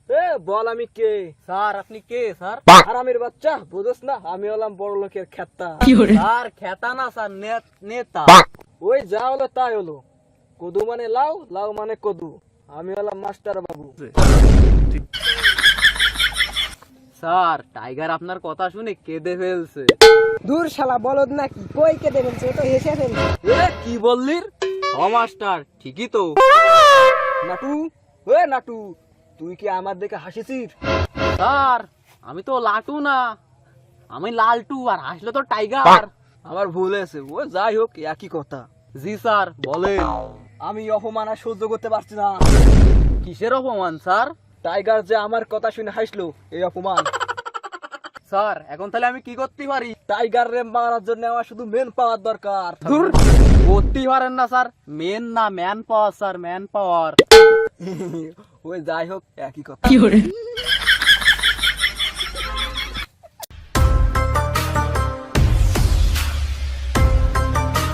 এ বল আমি কে? স্যার আপনি কে স্যার? হারামির বাচ্চা, বুঝোস না আমি হলাম বড় লোকের খেত্তা। স্যার খেতা না স্যার, নেতা। ওই যা হলো তাই হলো। কদু মানে লাউ, লাউ মানে কদু। আমি হলাম মাস্টার বাবু। স্যার টাইগার আপনার কথা শুনে কেঁদে ফেলছে। দূর শালা বলদ নাকি, কই কেঁদে ফেলছে, ও তো হেসে ফেলছে। এ কি বললির? ও মাস্টার ঠিকই তো। নাটু, নাটু, তুই কি আমার দেখে হাসিছিস? স্যার আমি তো লাটু না, আমি লালটু, আর হাসলে তো টাইগার। আমার ভুল হয়েছে, ও যাই হোক একই কথা। জি স্যার বলেন। আমি অপমান আর সহ্য করতে পারছি না। কিসের অপমান স্যার? টাইগার যে আমার কথা শুনে হাসলো, এই অপমান। স্যার এখন তাহলে আমি কি করতে পারি? টাইগার রে মারার জন্য আমার শুধু মেন পাওয়ার দরকার। ধুর, করতেই পারেন না স্যার, মেন না man power sir, man power. ওই যাই হোক একই কথা।